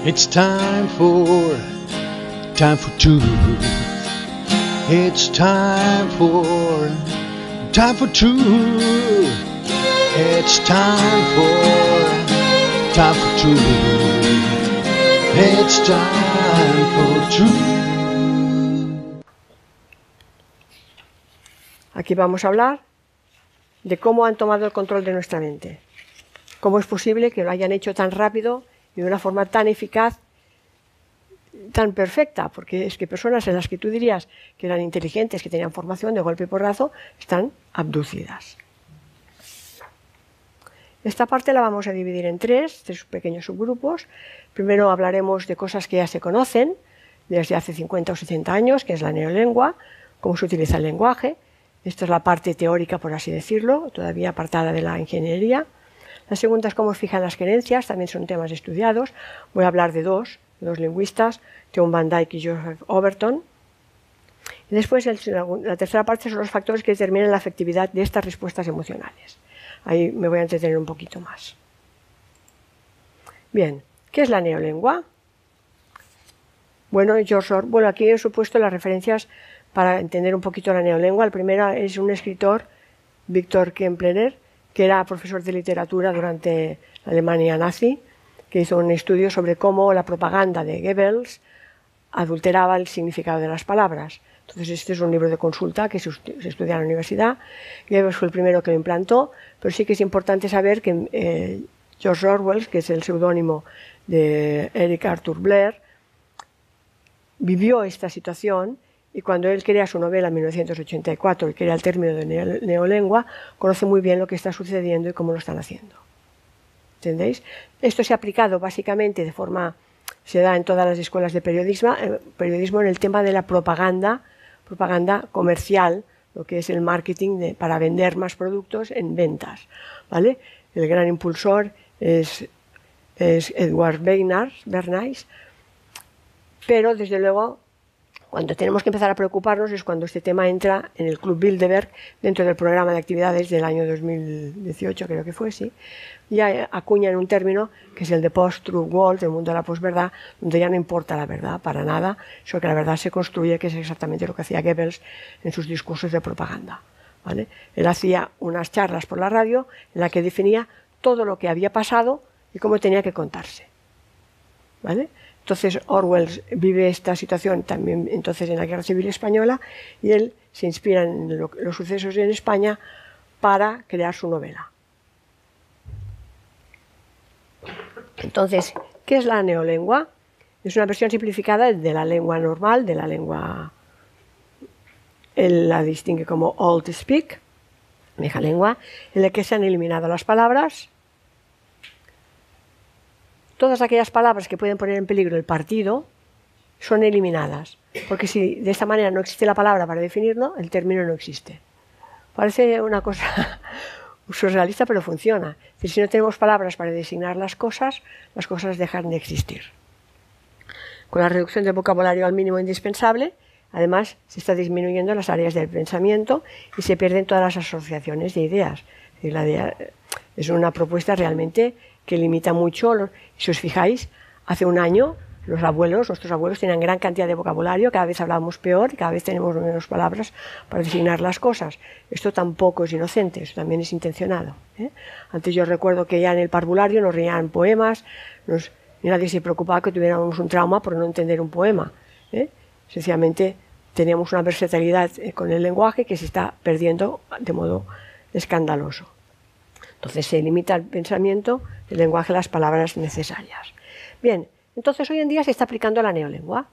It's time for truth. It's time for truth. It's time for truth. It's time for truth. Aquí vamos a hablar de cómo han tomado el control de nuestra mente. ¿Cómo es posible que lo hayan hecho tan rápido y de una forma tan eficaz, tan perfecta? Porque es que personas en las que tú dirías que eran inteligentes, que tenían formación de golpe y porrazo, están abducidas. Esta parte la vamos a dividir en tres pequeños subgrupos. Primero hablaremos de cosas que ya se conocen desde hace 50 o 60 años, que es la neolengua, cómo se utiliza el lenguaje. Esta es la parte teórica, por así decirlo, todavía apartada de la ingeniería. La segunda es cómo fijan las creencias, también son temas estudiados. Voy a hablar de dos lingüistas, John Van Dyke y Joseph Overton. Y después la tercera parte son los factores que determinan la efectividad de estas respuestas emocionales. Ahí me voy a entretener un poquito más. Bien, ¿qué es la neolengua? Bueno, aquí he supuesto las referencias para entender un poquito la neolengua. El primero es un escritor, Victor Kemplerer, que era profesor de literatura durante la Alemania nazi, que hizo un estudio sobre cómo la propaganda de Goebbels adulteraba el significado de las palabras. Entonces este es un libro de consulta que se estudia en la universidad. Goebbels fue el primero que lo implantó, pero sí que es importante saber que George Orwell, que es el seudónimo de Eric Arthur Blair, vivió esta situación. Y cuando él crea su novela en 1984 y crea el término de neolengua, conoce muy bien lo que está sucediendo y cómo lo están haciendo. ¿Entendéis? Esto se ha aplicado básicamente se da en todas las escuelas de periodismo en el tema de la propaganda comercial, lo que es el marketing para vender más productos en ventas, ¿vale? El gran impulsor es Edward Bernays, pero desde luego cuando tenemos que empezar a preocuparnos es cuando este tema entra en el Club Bilderberg dentro del programa de actividades del año 2018, creo que fue, sí. Ya acuñan un término que es el de post-truth world, el mundo de la posverdad, donde ya no importa la verdad para nada, sino que la verdad se construye, que es exactamente lo que hacía Goebbels en sus discursos de propaganda, ¿vale? Él hacía unas charlas por la radio en la que definía todo lo que había pasado y cómo tenía que contarse, ¿vale? Entonces Orwell vive esta situación también entonces en la Guerra Civil Española y él se inspira en los sucesos en España para crear su novela. Entonces, ¿qué es la neolengua? Es una versión simplificada de la lengua normal, de la lengua, él la distingue como Old Speak, vieja lengua, en la que se han eliminado las palabras. Todas aquellas palabras que pueden poner en peligro el partido son eliminadas, porque si de esta manera no existe la palabra para definirlo, el término no existe. Parece una cosa surrealista, pero funciona. Es decir, si no tenemos palabras para designar las cosas dejan de existir. Con la reducción del vocabulario al mínimo indispensable, además se está disminuyendo las áreas del pensamiento y se pierden todas las asociaciones de ideas. Es una propuesta realmente que limita mucho. Si os fijáis, hace un año nuestros abuelos tenían gran cantidad de vocabulario, cada vez hablábamos peor y cada vez tenemos menos palabras para designar las cosas. Esto tampoco es inocente, esto también es intencionado, ¿eh? Antes yo recuerdo que ya en el parvulario nos reían poemas, y nadie se preocupaba que tuviéramos un trauma por no entender un poema, ¿eh? Sencillamente teníamos una versatilidad con el lenguaje que se está perdiendo de modo escandaloso. Entonces se limita el pensamiento, el lenguaje, las palabras necesarias. Bien, entonces hoy en día se está aplicando la neolengua.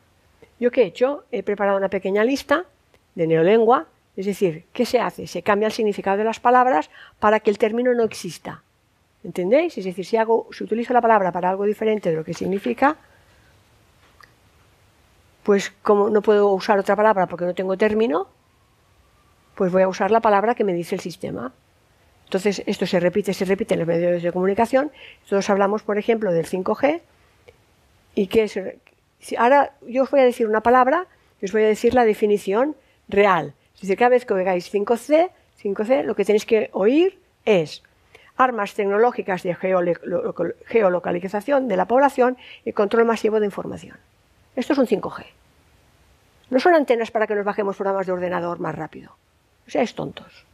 ¿Yo qué he hecho? He preparado una pequeña lista de neolengua, es decir, ¿qué se hace? Se cambia el significado de las palabras para que el término no exista. ¿Entendéis? Es decir, si utilizo la palabra para algo diferente de lo que significa, pues como no puedo usar otra palabra porque no tengo término, pues voy a usar la palabra que me dice el sistema. Entonces esto se repite en los medios de comunicación. Todos hablamos, por ejemplo, del 5G. Y ahora yo os voy a decir una palabra y os voy a decir la definición real. Es decir, cada vez que oigáis 5C, lo que tenéis que oír es armas tecnológicas de geolocalización de la población y control masivo de información. Esto es un 5G. No son antenas para que nos bajemos programas de ordenador más rápido. O sea, es tontos.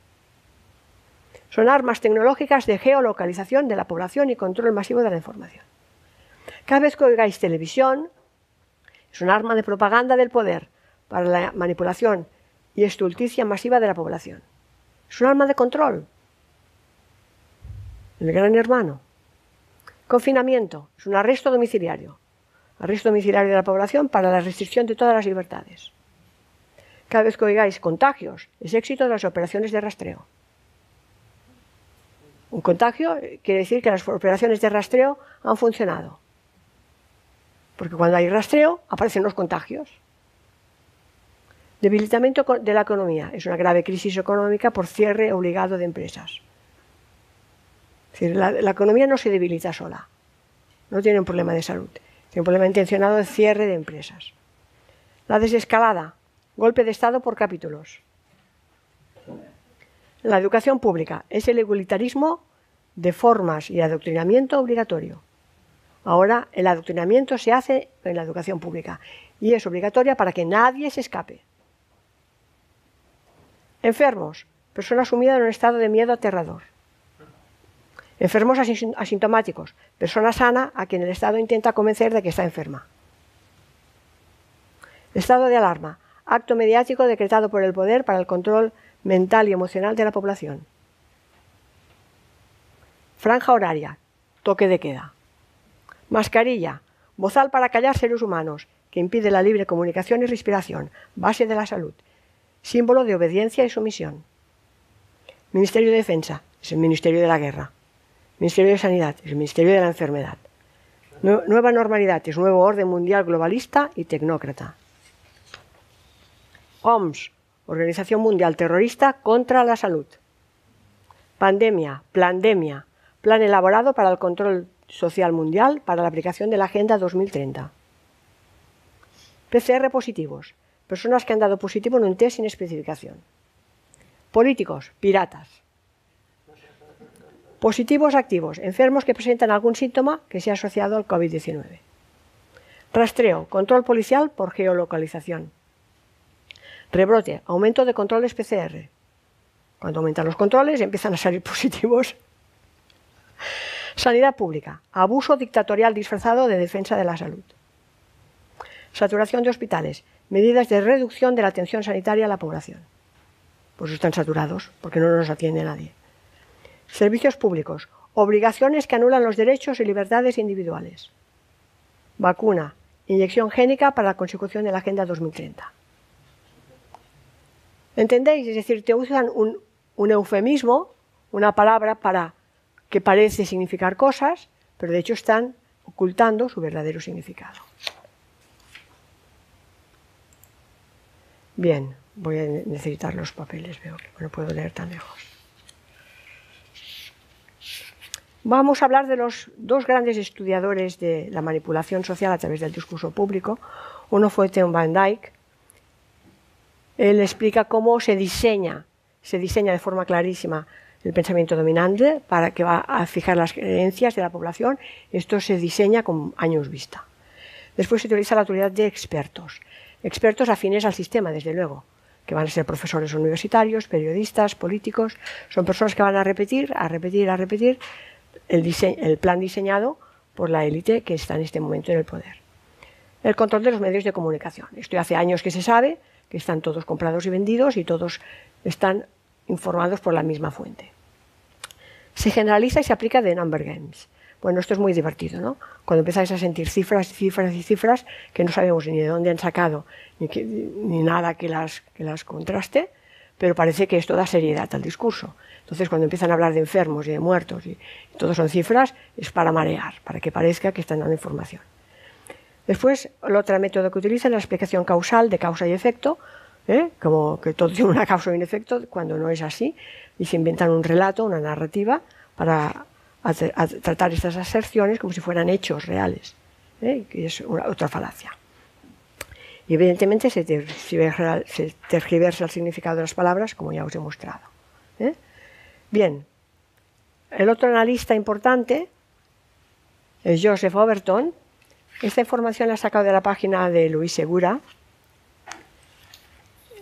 Son armas tecnológicas de geolocalización de la población y control masivo de la información. Cada vez que oigáis televisión, es un arma de propaganda del poder para la manipulación y estulticia masiva de la población. Es un arma de control. El gran hermano. Confinamiento. Es un arresto domiciliario. Arresto domiciliario de la población para la restricción de todas las libertades. Cada vez que oigáis contagios, es éxito de las operaciones de rastreo. Un contagio quiere decir que las operaciones de rastreo han funcionado. Porque cuando hay rastreo, aparecen los contagios. Debilitamiento de la economía. Es una grave crisis económica por cierre obligado de empresas. Es decir, la economía no se debilita sola. No tiene un problema de salud. Tiene un problema intencionado de cierre de empresas. La desescalada. Golpe de Estado por capítulos. La educación pública es el igualitarismo de formas y adoctrinamiento obligatorio. Ahora el adoctrinamiento se hace en la educación pública y es obligatoria para que nadie se escape. Enfermos, persona sumida en un estado de miedo aterrador. Enfermos asintomáticos, persona sana a quien el Estado intenta convencer de que está enferma. Estado de alarma, acto mediático decretado por el poder para el control mental y emocional de la población. Franja horaria, toque de queda. Mascarilla, bozal para callar seres humanos, que impide la libre comunicación y respiración, base de la salud, símbolo de obediencia y sumisión. Ministerio de Defensa, es el Ministerio de la Guerra. Ministerio de Sanidad, es el Ministerio de la Enfermedad. Nueva normalidad, es nuevo orden mundial globalista y tecnócrata. OMS, Organización Mundial Terrorista contra la Salud. Pandemia, plandemia, plan elaborado para el control social mundial para la aplicación de la Agenda 2030. PCR positivos, personas que han dado positivo en un test sin especificación. Políticos, piratas. Positivos activos, enfermos que presentan algún síntoma que sea asociado al COVID-19. Rastreo, control policial por geolocalización. Rebrote, aumento de controles PCR. Cuando aumentan los controles empiezan a salir positivos. Sanidad pública, abuso dictatorial disfrazado de defensa de la salud. Saturación de hospitales, medidas de reducción de la atención sanitaria a la población. Pues están saturados, porque no nos atiende nadie. Servicios públicos, obligaciones que anulan los derechos y libertades individuales. Vacuna, inyección génica para la consecución de la Agenda 2030. ¿Entendéis? Es decir, te usan un eufemismo, una palabra para que parece significar cosas, pero de hecho están ocultando su verdadero significado. Bien, voy a necesitar los papeles, veo que no puedo leer tan lejos. Vamos a hablar de los dos grandes estudiadores de la manipulación social a través del discurso público. Uno fue Theo Van Dijk. Él explica cómo se diseña de forma clarísima el pensamiento dominante para que va a fijar las creencias de la población. Esto se diseña con años vista. Después se utiliza la autoridad de expertos. Expertos afines al sistema, desde luego, que van a ser profesores universitarios, periodistas, políticos. Son personas que van a repetir el plan diseñado por la élite que está en este momento en el poder. El control de los medios de comunicación. Esto hace años que se sabe, que están todos comprados y vendidos y todos están informados por la misma fuente. Se generaliza y se aplica de number games. Bueno, esto es muy divertido, ¿no? Cuando empezáis a sentir cifras que no sabemos ni de dónde han sacado ni nada que las contraste, pero parece que esto da seriedad al discurso. Entonces, cuando empiezan a hablar de enfermos y de muertos y todos son cifras, es para marear, para que parezca que están dando información. Después, el otro método que utilizan es la explicación causal de causa y efecto, como que todo tiene una causa y un efecto, cuando no es así, y se inventan un relato, una narrativa, para tratar estas aserciones como si fueran hechos reales, que es otra falacia. Y evidentemente se tergiversa el significado de las palabras, como ya os he mostrado. Bien, El otro analista importante es Joseph Overton. Esta información la he sacado de la página de Luis Segura,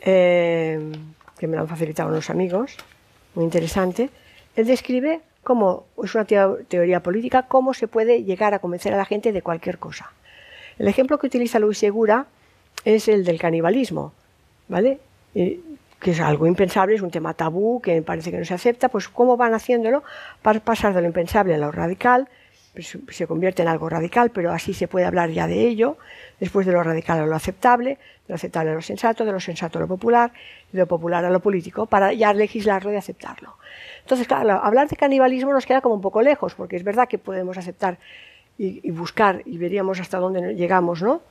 que me la han facilitado unos amigos, muy interesante. Él describe cómo, es una teoría política, cómo se puede llegar a convencer a la gente de cualquier cosa. El ejemplo que utiliza Luis Segura es el del canibalismo, ¿vale? Que es algo impensable, es un tema tabú, que parece que no se acepta, pues cómo van haciéndolo para pasar de lo impensable a lo radical, pues se convierte en algo radical, pero así se puede hablar ya de ello, después de lo radical a lo aceptable, de lo aceptable a lo sensato a lo popular, y de lo popular a lo político, para ya legislarlo y aceptarlo. Entonces, claro, hablar de canibalismo nos queda como un poco lejos, porque es verdad que podemos aceptar y buscar, y veríamos hasta dónde llegamos, ¿no?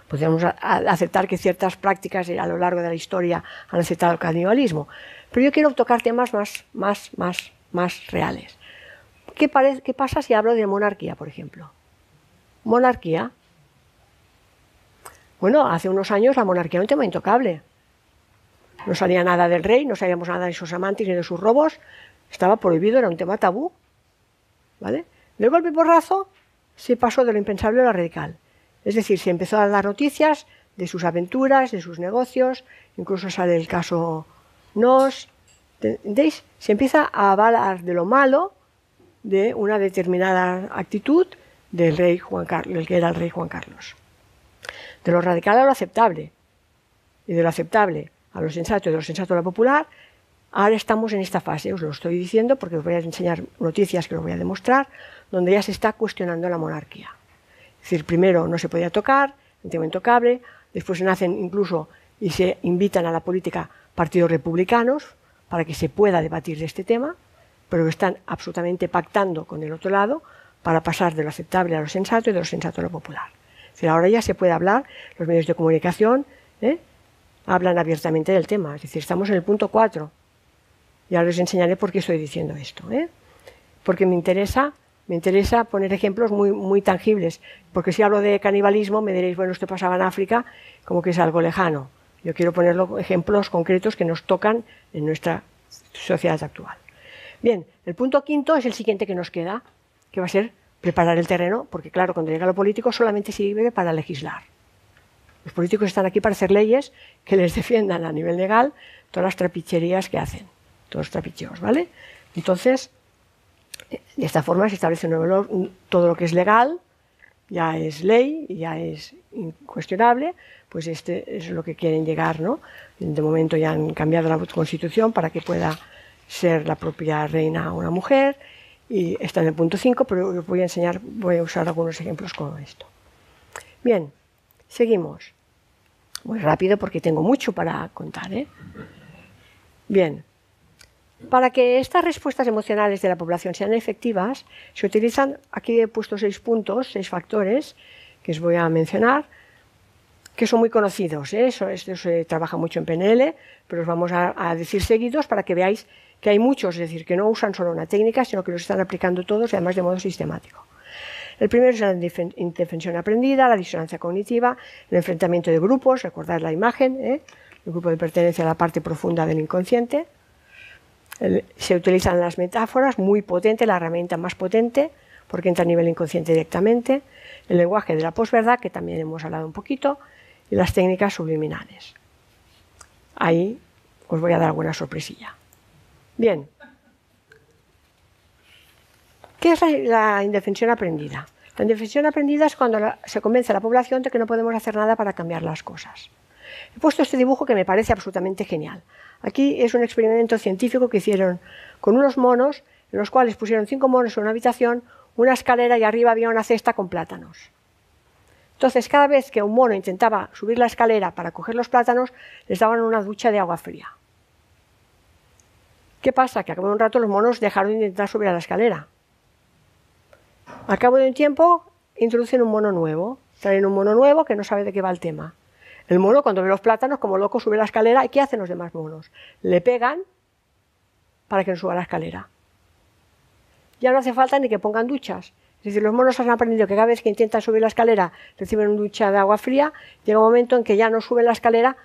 Podríamos aceptar que ciertas prácticas a lo largo de la historia han aceptado el canibalismo. Pero yo quiero tocar temas más reales. ¿Qué pasa si hablo de monarquía, por ejemplo? Monarquía. Bueno, hace unos años la monarquía era un tema intocable. No salía nada del rey, no sabíamos nada de sus amantes ni de sus robos. Estaba prohibido, era un tema tabú. ¿Vale? De golpe y porrazo se pasó de lo impensable a lo radical. Es decir, se empezó a dar noticias de sus aventuras, de sus negocios, incluso sale el caso Nos. ¿Entendéis? Se empieza a hablar de lo malo de una determinada actitud del rey Juan Carlos, el que era el rey Juan Carlos. De lo radical a lo aceptable, y de lo aceptable a lo sensato y de lo sensato a lo popular. Ahora estamos en esta fase, os lo estoy diciendo porque os voy a enseñar noticias que os voy a demostrar, donde ya se está cuestionando la monarquía. Es decir, primero no se podía tocar, un tema intocable, después se nacen incluso y se invitan a la política partidos republicanos para que se pueda debatir de este tema, pero que están absolutamente pactando con el otro lado para pasar de lo aceptable a lo sensato y de lo sensato a lo popular. Es decir, ahora ya se puede hablar, los medios de comunicación hablan abiertamente del tema, es decir, estamos en el punto 4. Y ahora les enseñaré por qué estoy diciendo esto. Porque me interesa poner ejemplos muy tangibles. Porque si hablo de canibalismo, me diréis, bueno, esto pasaba en África, como que es algo lejano. Yo quiero poner ejemplos concretos que nos tocan en nuestra sociedad actual. Bien, el punto 5 es el siguiente que nos queda, que va a ser preparar el terreno, porque claro, cuando llega lo político solamente sirve para legislar. Los políticos están aquí para hacer leyes que les defiendan a nivel legal todas las trapicherías que hacen. Todos los trapicheos, ¿vale? Entonces, de esta forma se establece todo lo que es legal, ya es ley, ya es incuestionable, pues este es lo que quieren llegar, ¿no? De momento ya han cambiado la Constitución para que pueda ser la propia reina una mujer, y está en el punto 5, pero os voy a usar algunos ejemplos con esto. Bien, seguimos. Muy rápido porque tengo mucho para contar, Bien. Para que estas respuestas emocionales de la población sean efectivas, se utilizan, aquí he puesto 6 puntos, 6 factores, que os voy a mencionar, que son muy conocidos. Esto se trabaja mucho en PNL, pero os vamos a decir seguidos para que veáis que hay muchos, es decir, que no usan solo una técnica, sino que los están aplicando todos y además de modo sistemático. El primero es la indefensión aprendida, la disonancia cognitiva, el enfrentamiento de grupos, recordad la imagen, el grupo de pertenencia a la parte profunda del inconsciente. Se utilizan las metáforas, muy potente, la herramienta más potente, porque entra a nivel inconsciente directamente, el lenguaje de la posverdad, que también hemos hablado un poquito, y las técnicas subliminales. Ahí os voy a dar alguna sorpresilla. Bien. ¿Qué es la indefensión aprendida? La indefensión aprendida es cuando se convence a la población de que no podemos hacer nada para cambiar las cosas. He puesto este dibujo que me parece absolutamente genial. Aquí es un experimento científico que hicieron con unos monos, en los cuales pusieron 5 monos en una habitación, una escalera y arriba había una cesta con plátanos. Entonces, cada vez que un mono intentaba subir la escalera para coger los plátanos, les daban una ducha de agua fría. ¿Qué pasa? Que a cabo de un rato los monos dejaron de intentar subir a la escalera. Al cabo de un tiempo, introducen un mono nuevo. Traen un mono nuevo que no sabe de qué va el tema. El mono, cuando ve los plátanos, como loco, sube la escalera. ¿Y qué hacen los demás monos? Le pegan para que no suba la escalera. Ya no hace falta ni que pongan duchas. Es decir, los monos han aprendido que cada vez que intentan subir la escalera reciben una ducha de agua fría. Llega un momento en que ya no suben la escalera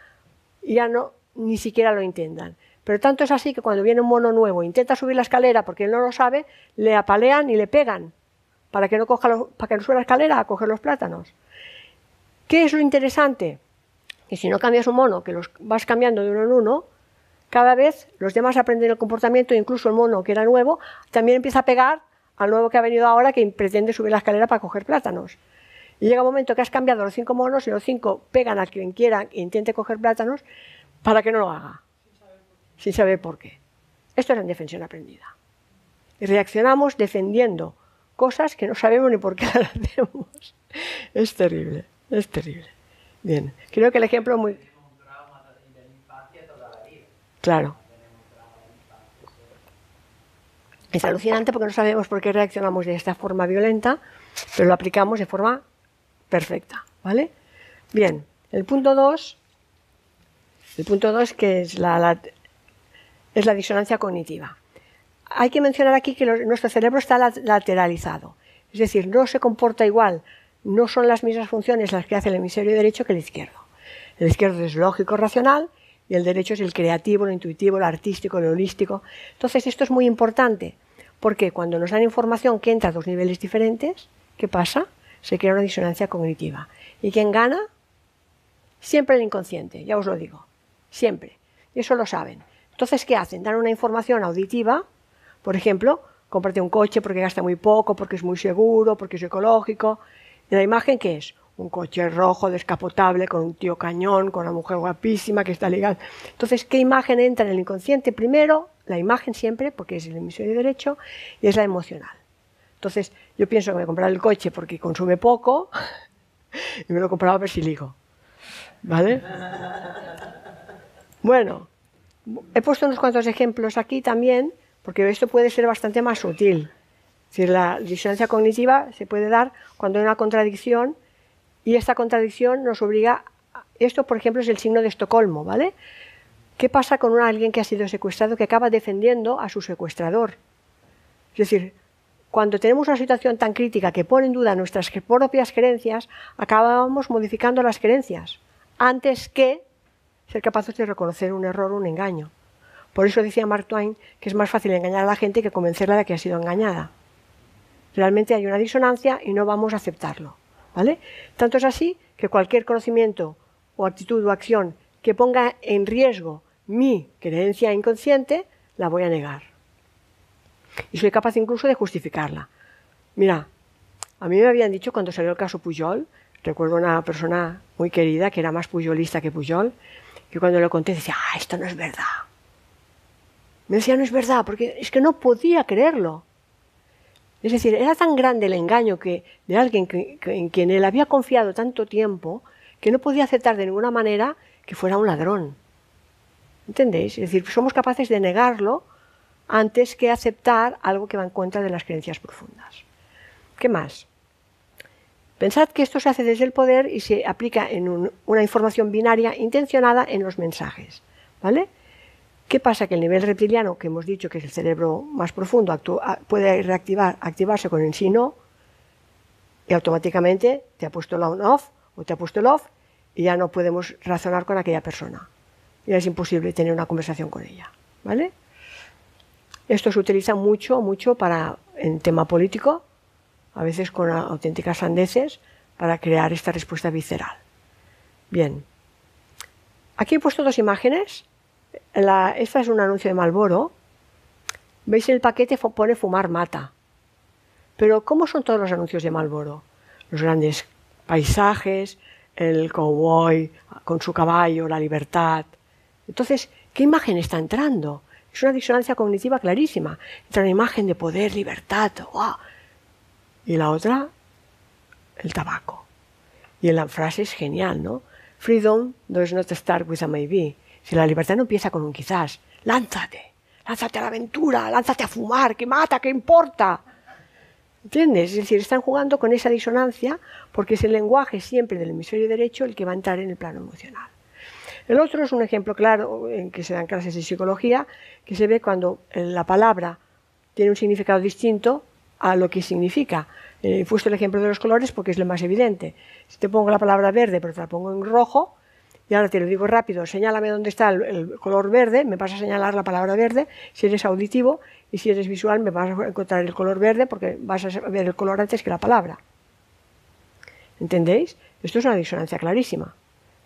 y ya no, ni siquiera lo intentan. Pero tanto es así que cuando viene un mono nuevo e intenta subir la escalera porque él no lo sabe, le apalean y le pegan para que no suba la escalera a coger los plátanos. ¿Qué es lo interesante? Que si no cambias un mono, que los vas cambiando de uno en uno, cada vez los demás aprenden el comportamiento, incluso el mono que era nuevo también empieza a pegar al nuevo que ha venido ahora que pretende subir la escalera para coger plátanos. Y llega un momento que has cambiado los 5 monos y los 5 pegan a quien quiera e intente coger plátanos para que no lo haga, sin saber por qué. Esto es la indefensión aprendida. Y reaccionamos defendiendo cosas que no sabemos ni por qué las hacemos. Es terrible, es terrible. Bien, creo que el ejemplo es muy... Claro. Es alucinante porque no sabemos por qué reaccionamos de esta forma violenta, pero lo aplicamos de forma perfecta, ¿vale? Bien, el punto 2 que es la disonancia cognitiva. Hay que mencionar aquí que nuestro cerebro está lateralizado, es decir, no se comporta igual, no son las mismas funciones las que hace el hemisferio derecho que el izquierdo. El izquierdo es lógico, racional, y el derecho es el creativo, lo intuitivo, lo artístico, lo holístico. Entonces esto es muy importante, porque cuando nos dan información que entra a dos niveles diferentes, ¿qué pasa? Se crea una disonancia cognitiva. ¿Y quién gana? Siempre el inconsciente, ya os lo digo, siempre. Y eso lo saben. Entonces, ¿qué hacen? Dan una información auditiva, por ejemplo, cómprate un coche porque gasta muy poco, porque es muy seguro, porque es ecológico. ¿Y la imagen qué es? Un coche rojo, descapotable, con un tío cañón, con una mujer guapísima que está ligada. Entonces, ¿qué imagen entra en el inconsciente? Primero, la imagen siempre, porque es el hemisferio derecho, y es la emocional. Entonces, yo pienso que me voy a comprar el coche porque consume poco y me lo he comprado a ver si ligo. ¿Vale? Bueno, he puesto unos cuantos ejemplos aquí también, porque esto puede ser bastante más sutil. Es decir, la disonancia cognitiva se puede dar cuando hay una contradicción y esta contradicción nos obliga... Esto, por ejemplo, es el signo de Estocolmo, ¿vale? ¿Qué pasa con alguien que ha sido secuestrado que acaba defendiendo a su secuestrador? Es decir, cuando tenemos una situación tan crítica que pone en duda nuestras propias creencias, acabamos modificando las creencias antes que ser capaces de reconocer un error o un engaño. Por eso decía Mark Twain que es más fácil engañar a la gente que convencerla de que ha sido engañada. Realmente hay una disonancia y no vamos a aceptarlo, ¿vale? Tanto es así que cualquier conocimiento o actitud o acción que ponga en riesgo mi creencia inconsciente, la voy a negar. Y soy capaz incluso de justificarla. Mira, a mí me habían dicho cuando salió el caso Pujol, recuerdo una persona muy querida que era más pujolista que Pujol, que cuando lo conté decía, esto no es verdad. Me decía, no es verdad, porque es que no podía creerlo. Es decir, era tan grande el engaño de alguien en quien él había confiado tanto tiempo que no podía aceptar de ninguna manera que fuera un ladrón. ¿Entendéis? Es decir, somos capaces de negarlo antes que aceptar algo que va en contra de las creencias profundas. ¿Qué más? Pensad que esto se hace desde el poder y se aplica en una información binaria intencionada en los mensajes, ¿vale? ¿Qué pasa? Que el nivel reptiliano, que hemos dicho que es el cerebro más profundo, puede activarse con el sí no y automáticamente te ha puesto el on-off o te ha puesto el off y ya no podemos razonar con aquella persona. Ya es imposible tener una conversación con ella, ¿vale? Esto se utiliza mucho en tema político, a veces con auténticas sandeces, para crear esta respuesta visceral. Bien. Aquí he puesto dos imágenes. Esta es un anuncio de Marlboro. ¿Veis el paquete? Pone fumar mata. Pero ¿cómo son todos los anuncios de Marlboro? Los grandes paisajes, el cowboy con su caballo, la libertad. Entonces, ¿qué imagen está entrando? Es una disonancia cognitiva clarísima. Entra una imagen de poder, libertad, ¡wow! Y la otra, el tabaco. Y la frase es genial, ¿no? Freedom does not start with a maybe. Si la libertad no empieza con un quizás, lánzate a la aventura, lánzate a fumar, que mata, que importa. ¿Entiendes? Es decir, están jugando con esa disonancia porque es el lenguaje siempre del hemisferio derecho el que va a entrar en el plano emocional. El otro es un ejemplo claro en que se dan clases de psicología, que se ve cuando la palabra tiene un significado distinto a lo que significa. He puesto el ejemplo de los colores porque es lo más evidente. Si te pongo la palabra verde pero te la pongo en rojo, y ahora te lo digo rápido, señálame dónde está el color verde, me vas a señalar la palabra verde, si eres auditivo, y si eres visual me vas a encontrar el color verde porque vas a ver el color antes que la palabra. ¿Entendéis? Esto es una disonancia clarísima.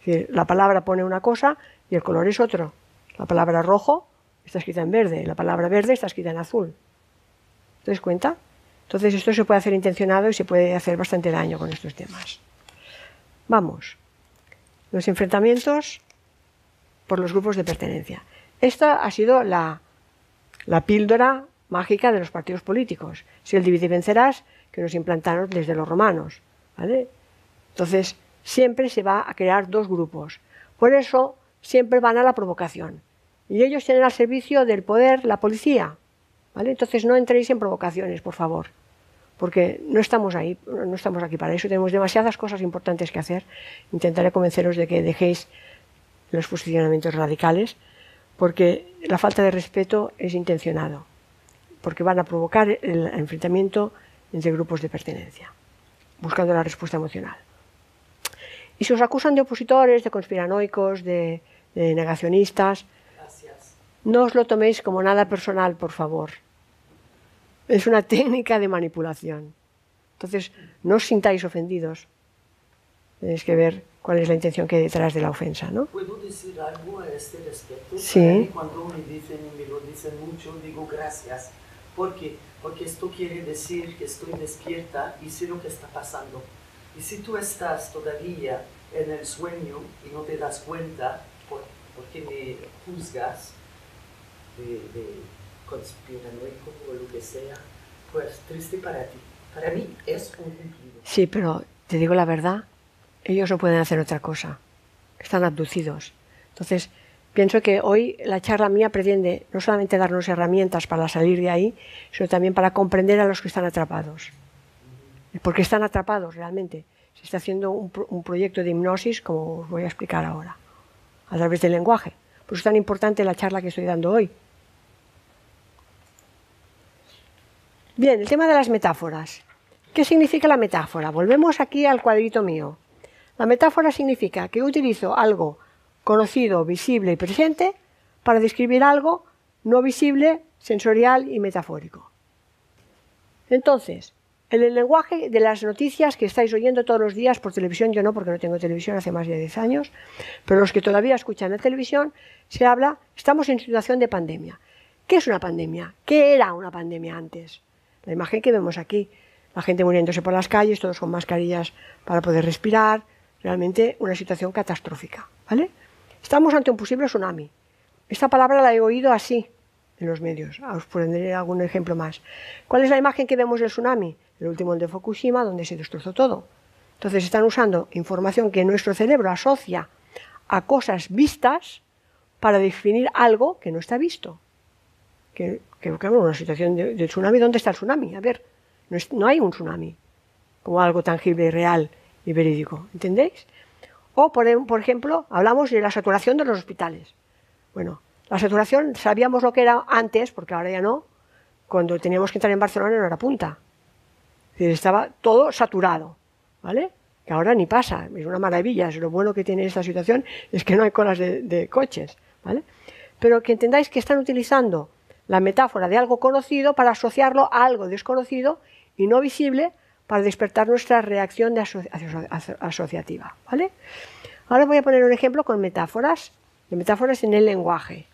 Es decir, la palabra pone una cosa y el color es otro. La palabra rojo está escrita en verde y la palabra verde está escrita en azul. ¿Te das cuenta? Entonces esto se puede hacer intencionado y se puede hacer bastante daño con estos temas. Vamos. Los enfrentamientos por los grupos de pertenencia. Esta ha sido la píldora mágica de los partidos políticos. Si el divide y vencerás, que nos implantaron desde los romanos, ¿vale? Entonces, siempre se va a crear dos grupos. Por eso, siempre van a la provocación. Y ellos tienen al servicio del poder la policía, ¿vale? Entonces, no entréis en provocaciones, por favor. Porque no estamos ahí, no estamos aquí para eso. Tenemos demasiadas cosas importantes que hacer. Intentaré convenceros de que dejéis los posicionamientos radicales, porque la falta de respeto es intencionado, porque van a provocar el enfrentamiento entre grupos de pertenencia, buscando la respuesta emocional. Y si os acusan de opositores, de conspiranoicos, de negacionistas, no os lo toméis como nada personal, por favor. Es una técnica de manipulación. Entonces, no os sintáis ofendidos. Tenéis que ver cuál es la intención que hay detrás de la ofensa, ¿no? ¿Puedo decir algo a este respecto? Sí. Para mí, cuando me dicen y me lo dicen mucho, digo gracias. ¿Por qué? Porque esto quiere decir que estoy despierta y sé lo que está pasando. Y si tú estás todavía en el sueño y no te das cuenta porque me juzgas de conspiranoico o lo que sea, pues triste para ti. Para mí es un cumplido. Sí, pero te digo la verdad, ellos no pueden hacer otra cosa. Están abducidos. Entonces, pienso que hoy la charla mía pretende no solamente darnos herramientas para salir de ahí, sino también para comprender a los que están atrapados. Porque están atrapados realmente. Se está haciendo un proyecto de hipnosis, como os voy a explicar ahora, a través del lenguaje. Por eso es tan importante la charla que estoy dando hoy. Bien, el tema de las metáforas. ¿Qué significa la metáfora? Volvemos aquí al cuadrito mío. La metáfora significa que utilizo algo conocido, visible y presente para describir algo no visible, sensorial y metafórico. Entonces, en el lenguaje de las noticias que estáis oyendo todos los días por televisión, yo no, porque no tengo televisión hace más de 10 años, pero los que todavía escuchan la televisión, se habla, estamos en situación de pandemia. ¿Qué es una pandemia? ¿Qué era una pandemia antes? La imagen que vemos aquí, la gente muriéndose por las calles, todos con mascarillas para poder respirar, realmente una situación catastrófica, ¿vale? Estamos ante un posible tsunami. Esta palabra la he oído así en los medios. Os pondré algún ejemplo más. ¿Cuál es la imagen que vemos del tsunami? El último, el de Fukushima, donde se destrozó todo. Entonces están usando información que nuestro cerebro asocia a cosas vistas para definir algo que no está visto. Claro, una situación de tsunami, ¿dónde está el tsunami? A ver, no hay un tsunami como algo tangible, real y verídico, ¿entendéis? O, por ejemplo, hablamos de la saturación de los hospitales. Bueno, la saturación sabíamos lo que era antes, porque ahora ya no. Cuando teníamos que entrar en Barcelona no era punta. Es decir, estaba todo saturado, ¿vale? Que ahora ni pasa, es una maravilla. Lo bueno que tiene esta situación es que no hay colas de coches, ¿vale? Pero que entendáis que están utilizando la metáfora de algo conocido para asociarlo a algo desconocido y no visible para despertar nuestra reacción asociativa, ¿vale? Ahora voy a poner un ejemplo con metáforas, de metáforas en el lenguaje.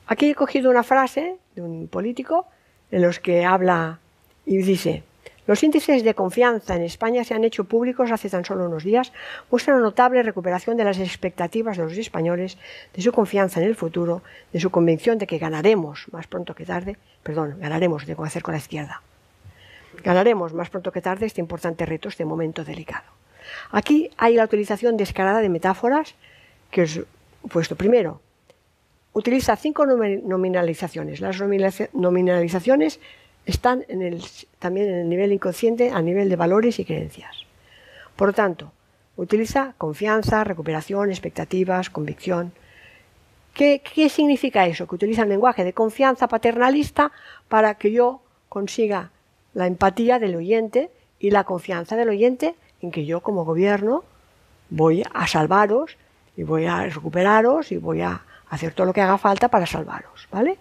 Aquí he cogido una frase de un político en los que habla y dice: los índices de confianza en España se han hecho públicos hace tan solo unos días, muestran una notable recuperación de las expectativas de los españoles, de su confianza en el futuro, de su convicción de que ganaremos más pronto que tarde, ganaremos, tengo que hacer con la izquierda, ganaremos más pronto que tarde este importante reto, este momento delicado. Aquí hay la utilización descarada de metáforas que os he puesto. Primero, utiliza 5 nominalizaciones. Las nominalizaciones están también en el nivel inconsciente, a nivel de valores y creencias. Por lo tanto, utiliza confianza, recuperación, expectativas, convicción. ¿Qué significa eso? Que utiliza el lenguaje de confianza paternalista para que yo consiga la empatía del oyente y la confianza del oyente en que yo como gobierno voy a salvaros y voy a recuperaros y voy a hacer todo lo que haga falta para salvaros, ¿vale?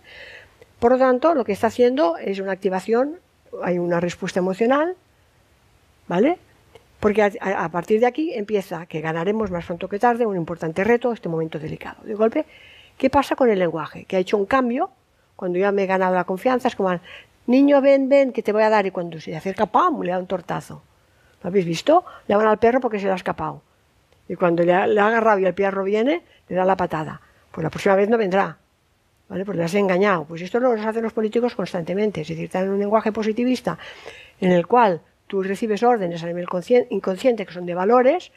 Por lo tanto, lo que está haciendo es una activación, hay una respuesta emocional, ¿vale? Porque a partir de aquí empieza que ganaremos más pronto que tarde un importante reto, este momento delicado. De golpe, ¿qué pasa con el lenguaje? Que ha hecho un cambio, cuando ya me he ganado la confianza, es como, niño, ven, ven, que te voy a dar, y cuando se acerca, ¡pam!, le da un tortazo. ¿Lo habéis visto? Le van al perro porque se le ha escapado. Y cuando le ha agarrado y el perro viene, le da la patada. Pues la próxima vez no vendrá, ¿vale? Pues le has engañado. Pues esto lo hacen los políticos constantemente, es decir, están en un lenguaje positivista en el cual tú recibes órdenes a nivel inconsciente que son de valores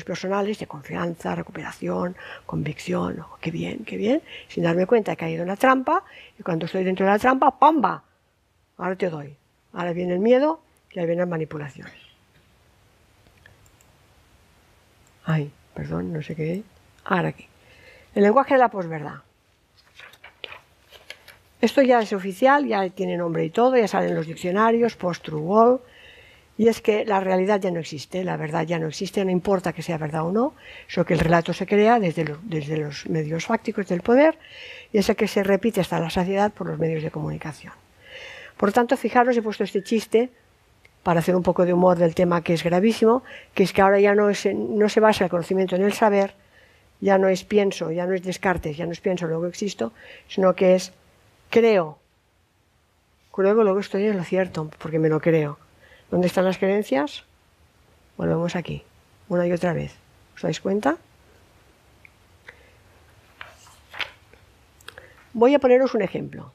personales, de confianza, recuperación, convicción, oh, qué bien, sin darme cuenta he caído en la trampa, y cuando estoy dentro de la trampa, ¡pamba! Ahora te doy. Ahora viene el miedo y ahí vienen las manipulaciones. Ay, perdón, no sé qué. Ahora aquí. El lenguaje de la posverdad. Esto ya es oficial, ya tiene nombre y todo, ya salen los diccionarios, post-true wall. Y es que la realidad ya no existe, la verdad ya no existe, no importa que sea verdad o no, sino que el relato se crea desde los medios fácticos del poder y es el que se repite hasta la saciedad por los medios de comunicación. Por tanto, fijaros, he puesto este chiste para hacer un poco de humor del tema que es gravísimo, que es que ahora ya no se basa el conocimiento en el saber, ya no es pienso, ya no es Descartes, ya no es pienso, luego existo, sino que es creo, luego estoy en lo cierto, porque me lo creo. ¿Dónde están las creencias? Volvemos aquí, una y otra vez. ¿Os dais cuenta? Voy a poneros un ejemplo.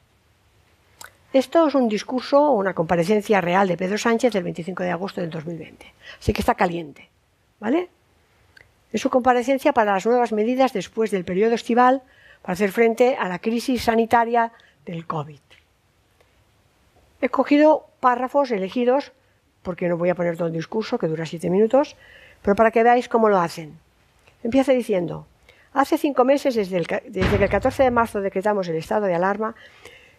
Esto es un discurso o una comparecencia real de Pedro Sánchez del 25 de agosto del 2020. Así que está caliente, ¿vale? Es su comparecencia para las nuevas medidas después del periodo estival para hacer frente a la crisis sanitaria del COVID. He cogido párrafos elegidos, porque no voy a poner todo el discurso, que dura 7 minutos, pero para que veáis cómo lo hacen. Empieza diciendo, hace 5 meses, desde que el 14 de marzo decretamos el estado de alarma,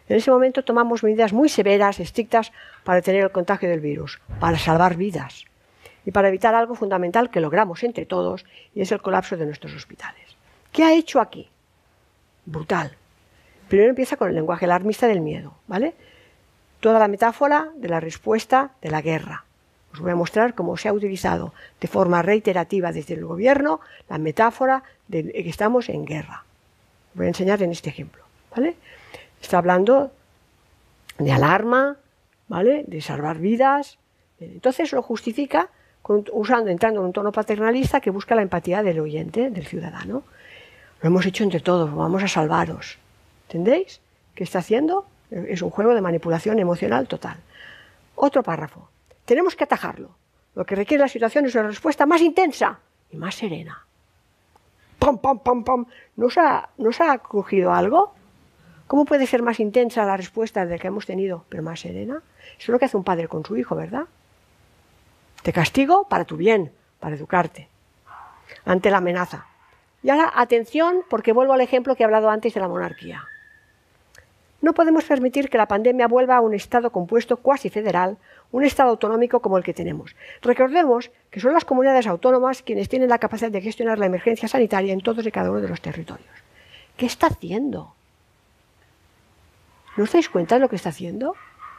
en ese momento tomamos medidas muy severas, estrictas, para detener el contagio del virus, para salvar vidas y para evitar algo fundamental que logramos entre todos, y es el colapso de nuestros hospitales. ¿Qué ha hecho aquí? Brutal. Primero empieza con el lenguaje alarmista del miedo, ¿vale? Toda la metáfora de la respuesta de la guerra. Os voy a mostrar cómo se ha utilizado de forma reiterativa desde el gobierno la metáfora de que estamos en guerra. Os voy a enseñar en este ejemplo, ¿vale? Está hablando de alarma, ¿vale? De salvar vidas. Entonces lo justifica entrando en un tono paternalista que busca la empatía del oyente, del ciudadano. Lo hemos hecho entre todos, vamos a salvaros. ¿Entendéis? ¿Qué está haciendo? Es un juego de manipulación emocional total. Otro párrafo. Tenemos que atajarlo. Lo que requiere la situación es una respuesta más intensa y más serena. ¡Pam, pam, pam, pam! ¿Nos ha cogido algo? ¿Cómo puede ser más intensa la respuesta de que hemos tenido, pero más serena? Eso es lo que hace un padre con su hijo, ¿verdad? Te castigo para tu bien, para educarte, ante la amenaza. Y ahora, atención, porque vuelvo al ejemplo que he hablado antes de la monarquía. No podemos permitir que la pandemia vuelva a un Estado compuesto cuasi federal, un Estado autonómico como el que tenemos. Recordemos que son las comunidades autónomas quienes tienen la capacidad de gestionar la emergencia sanitaria en todos y cada uno de los territorios. ¿Qué está haciendo? ¿No os dais cuenta de lo que está haciendo?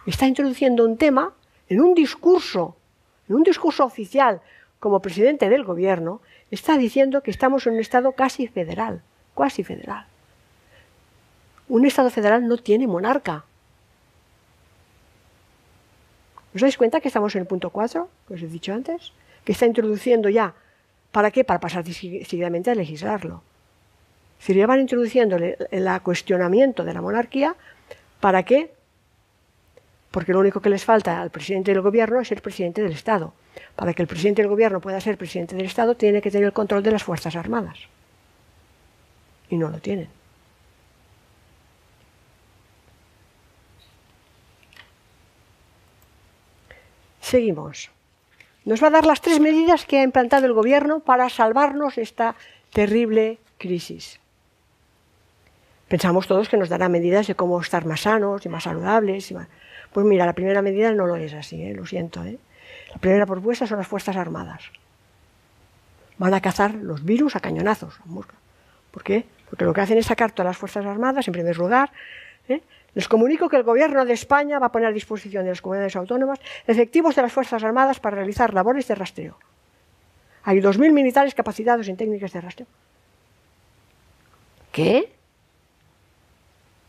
Está introduciendo un tema en un discurso oficial como presidente del gobierno, está diciendo que estamos en un Estado casi federal, cuasi federal. Un Estado federal no tiene monarca. ¿Os dais cuenta que estamos en el punto 4, que os he dicho antes? Que está introduciendo ya. ¿Para qué? Para pasar seguidamente a legislarlo. Es decir, ya van introduciendo el cuestionamiento de la monarquía. ¿Para qué? Porque lo único que les falta al presidente del gobierno es ser presidente del Estado. Para que el presidente del gobierno pueda ser presidente del Estado, tiene que tener el control de las Fuerzas Armadas. Y no lo tienen. Seguimos. Nos va a dar las 3 medidas que ha implantado el gobierno para salvarnos de esta terrible crisis. Pensamos todos que nos dará medidas de cómo estar más sanos y más saludables. Pues mira, la primera medida no lo es así, lo siento. La primera propuesta son las Fuerzas Armadas. Van a cazar los virus a cañonazos. ¿Por qué? Porque lo que hacen es sacar todas las Fuerzas Armadas, en primer lugar. Les comunico que el Gobierno de España va a poner a disposición de las comunidades autónomas efectivos de las Fuerzas Armadas para realizar labores de rastreo. Hay 2.000 militares capacitados en técnicas de rastreo. ¿Qué?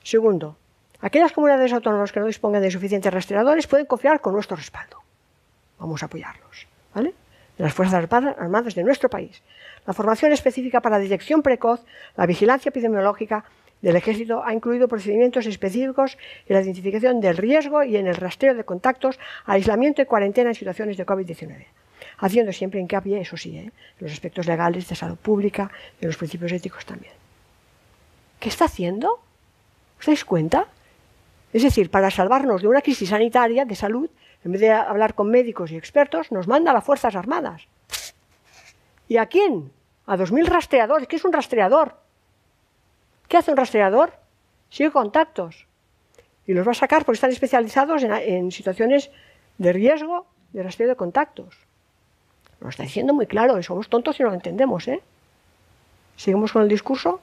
Segundo, aquellas comunidades autónomas que no dispongan de suficientes rastreadores pueden confiar con nuestro respaldo. Vamos a apoyarlos, ¿vale? De las Fuerzas Armadas de nuestro país. La formación específica para la detección precoz, la vigilancia epidemiológica del Ejército ha incluido procedimientos específicos en la identificación del riesgo y en el rastreo de contactos, aislamiento y cuarentena en situaciones de COVID-19. Haciendo siempre hincapié, eso sí, en los aspectos legales de salud pública y en los principios éticos también. ¿Qué está haciendo? ¿Os dais cuenta? Es decir, para salvarnos de una crisis sanitaria de salud, en vez de hablar con médicos y expertos, nos manda a las Fuerzas Armadas. ¿Y a quién? A 2.000 rastreadores. ¿Qué es un rastreador? ¿Qué hace un rastreador? Sigue contactos. Y los va a sacar porque están especializados en situaciones de riesgo de rastreo de contactos. Nos está diciendo muy claro, y somos tontos si no lo entendemos, ¿eh? Seguimos con el discurso.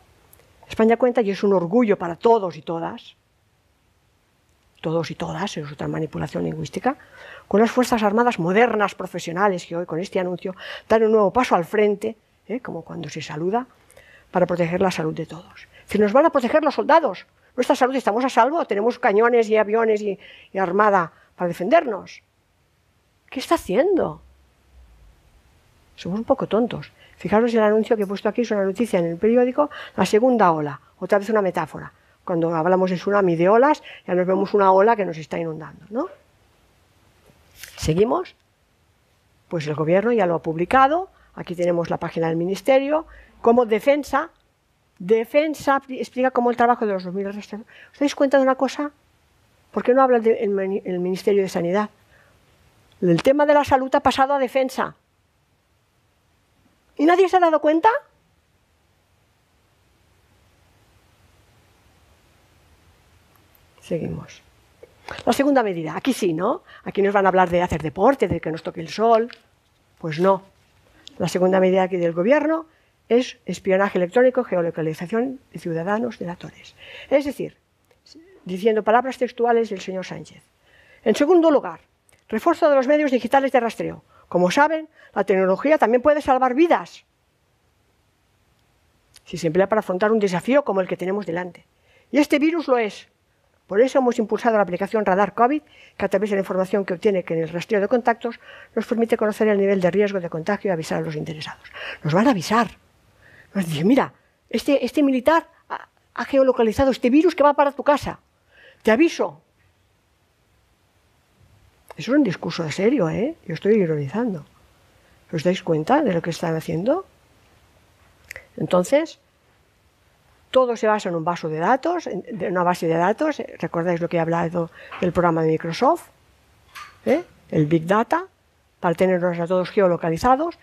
España cuenta, y es un orgullo para todos y todas, es otra manipulación lingüística, con las Fuerzas Armadas modernas, profesionales, que hoy con este anuncio dan un nuevo paso al frente, como cuando se saluda, para proteger la salud de todos. Si nos van a proteger los soldados, nuestra salud, estamos a salvo, tenemos cañones y aviones y armada para defendernos. ¿Qué está haciendo? Somos un poco tontos. Fijaros el anuncio que he puesto aquí, es una noticia en el periódico, la segunda ola, otra vez una metáfora. Cuando hablamos de tsunami de olas, ya nos vemos una ola que nos está inundando, ¿no? ¿Seguimos? Pues el Gobierno ya lo ha publicado, aquí tenemos la página del Ministerio, como Defensa explica cómo el trabajo de los 2.000 rastreadores. ¿Os dais cuenta de una cosa? ¿Por qué no habla el Ministerio de Sanidad? El tema de la salud ha pasado a Defensa. ¿Y nadie se ha dado cuenta? Seguimos. La segunda medida, aquí sí, ¿no? Aquí nos van a hablar de hacer deporte, de que nos toque el sol. Pues no. La segunda medida aquí del Gobierno es espionaje electrónico, geolocalización de ciudadanos delatores. Es decir, diciendo palabras textuales del señor Sánchez. En segundo lugar, refuerzo de los medios digitales de rastreo. Como saben, la tecnología también puede salvar vidas si se emplea para afrontar un desafío como el que tenemos delante. Y este virus lo es. Por eso hemos impulsado la aplicación Radar COVID, que a través de la información que obtiene en el rastreo de contactos nos permite conocer el nivel de riesgo de contagio y avisar a los interesados. Nos van a avisar. Nos dicen, mira, este militar ha geolocalizado este virus que va para tu casa. Te aviso. Eso es un discurso serio, ¿eh? Yo estoy ironizando. ¿Os dais cuenta de lo que están haciendo? Entonces, todo se basa en un base de datos, en una base de datos. ¿Recordáis lo que he hablado del programa de Microsoft? El Big Data, para tenernos a todos geolocalizados,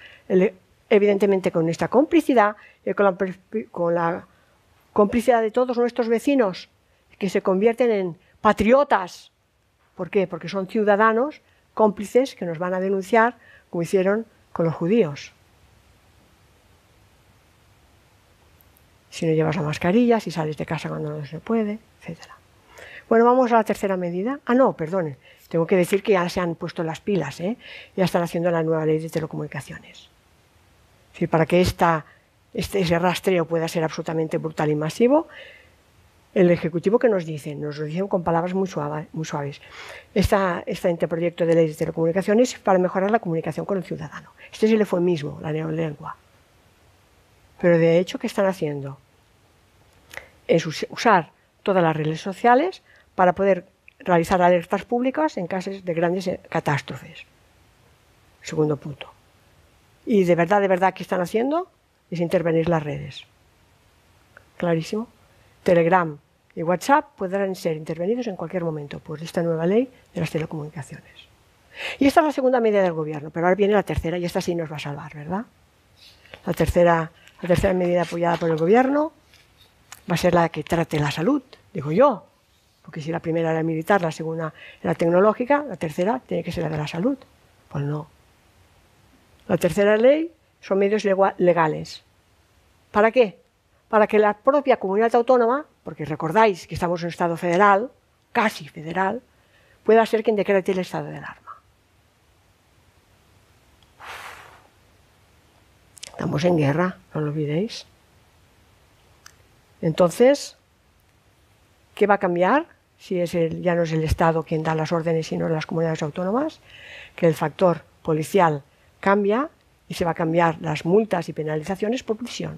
evidentemente con esta complicidad y con la complicidad de todos nuestros vecinos, que se convierten en patriotas. ¿Por qué? Porque son ciudadanos cómplices que nos van a denunciar, como hicieron con los judíos. Si no llevas la mascarilla, si sales de casa cuando no se puede, etc. Bueno, vamos a la tercera medida. Ah, no, perdone. Tengo que decir que ya se han puesto las pilas, ¿eh? Ya están haciendo la nueva ley de telecomunicaciones. Sí, para que ese rastreo pueda ser absolutamente brutal y masivo, el Ejecutivo que nos dicen con palabras muy suaves. Este anteproyecto de ley de telecomunicaciones para mejorar la comunicación con el ciudadano. Este es el eufemismo, la neolengua. Pero de hecho, ¿qué están haciendo? Es usar todas las redes sociales para poder realizar alertas públicas en casos de grandes catástrofes. Segundo punto. Y de verdad, ¿qué están haciendo? Es intervenir las redes. Clarísimo. Telegram y WhatsApp podrán ser intervenidos en cualquier momento por esta nueva ley de las telecomunicaciones. Y esta es la segunda medida del Gobierno, pero ahora viene la tercera y esta sí nos va a salvar, ¿verdad? La tercera medida apoyada por el Gobierno va a ser la que trate la salud, digo yo, porque si la primera era militar, la segunda era tecnológica, la tercera tiene que ser la de la salud. Pues no. La tercera ley son medios legales. ¿Para qué? Para que la propia comunidad autónoma, porque recordáis que estamos en un estado federal, casi federal, pueda ser quien decrete el estado de alarma. Estamos en guerra, no lo olvidéis. Entonces, ¿qué va a cambiar? Si ya no es el Estado quien da las órdenes, sino las comunidades autónomas, que el factor policial cambia y se va a cambiar las multas y penalizaciones por prisión.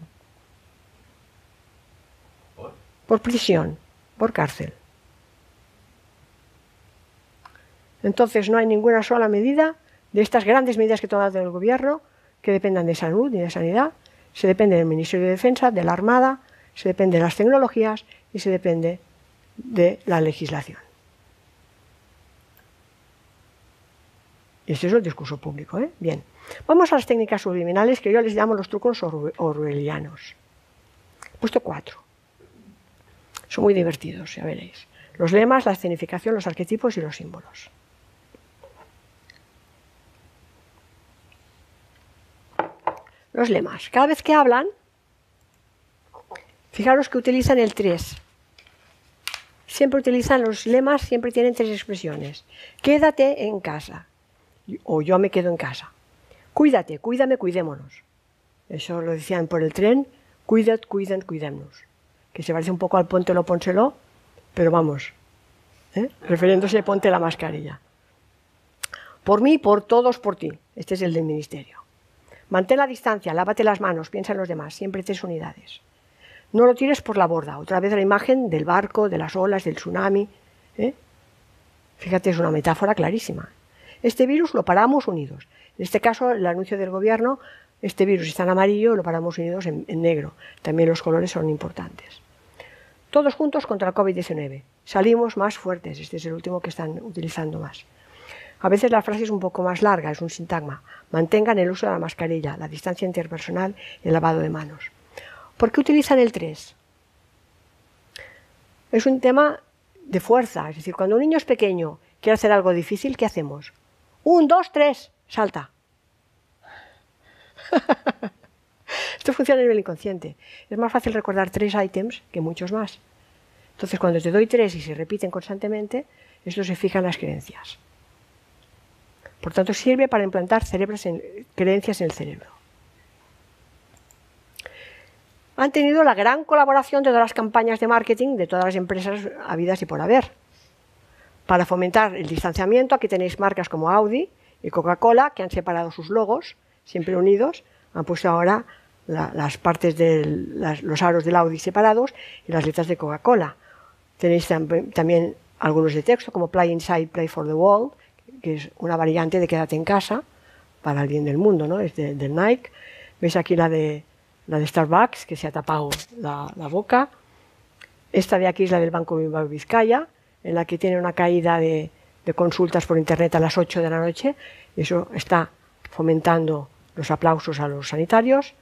Por prisión, por cárcel. Entonces no hay ninguna sola medida de estas grandes medidas que toma el gobierno que dependan de salud y de sanidad. Se depende del Ministerio de Defensa, de la Armada, se depende de las tecnologías y se depende de la legislación. Y este es el discurso público, ¿eh? Bien. Vamos a las técnicas subliminales que yo les llamo los trucos orwellianos. He puesto 4. Son muy divertidos, ya veréis. Los lemas, la escenificación, los arquetipos y los símbolos. Los lemas. Cada vez que hablan, fijaros que utilizan el 3. Siempre utilizan los lemas, siempre tienen 3 expresiones. Quédate en casa. O yo me quedo en casa. Cuídate, cuídame, cuidémonos. Eso lo decían por el tren. Cuidad, cuiden, cuidémonos. Que se parece un poco al póntelo, pónselo, pero vamos, refiriéndose ponte la mascarilla. Por mí, por todos, por ti. Este es el del ministerio. Mantén la distancia, lávate las manos, piensa en los demás, siempre 3 unidades. No lo tires por la borda. Otra vez la imagen del barco, de las olas, del tsunami. Fíjate, es una metáfora clarísima. Este virus lo paramos unidos. En este caso, el anuncio del gobierno, este virus está en amarillo, lo paramos unidos en negro. También los colores son importantes. Todos juntos contra el COVID-19. Salimos más fuertes. Este es el último que están utilizando más. A veces la frase es un poco más larga, es un sintagma. Mantengan el uso de la mascarilla, la distancia interpersonal y el lavado de manos. ¿Por qué utilizan el 3? Es un tema de fuerza. Es decir, cuando un niño es pequeño, quiere hacer algo difícil, ¿qué hacemos? 1, 2, 3, salta. Esto funciona a nivel inconsciente. Es más fácil recordar 3 ítems que muchos más. Entonces, cuando te doy 3 y se repiten constantemente, esto se fija en las creencias. Por tanto, sirve para implantar creencias en el cerebro. Han tenido la gran colaboración de todas las campañas de marketing de todas las empresas habidas y por haber. Para fomentar el distanciamiento, aquí tenéis marcas como Audi y Coca-Cola, que han separado sus logos, siempre unidos. Han puesto ahora las partes de los aros del Audi separados y las letras de Coca-Cola. Tenéis también algunos de texto, como Play Inside, Play for the World, que es una variante de Quédate en casa, para el bien del mundo, ¿no? Es de Nike. Veis aquí la de Starbucks, que se ha tapado la boca. Esta de aquí es la del Banco Bilbao Vizcaya, en la que tiene una caída de consultas por internet a las 8 de la noche. Y eso está fomentando los aplausos a los sanitarios.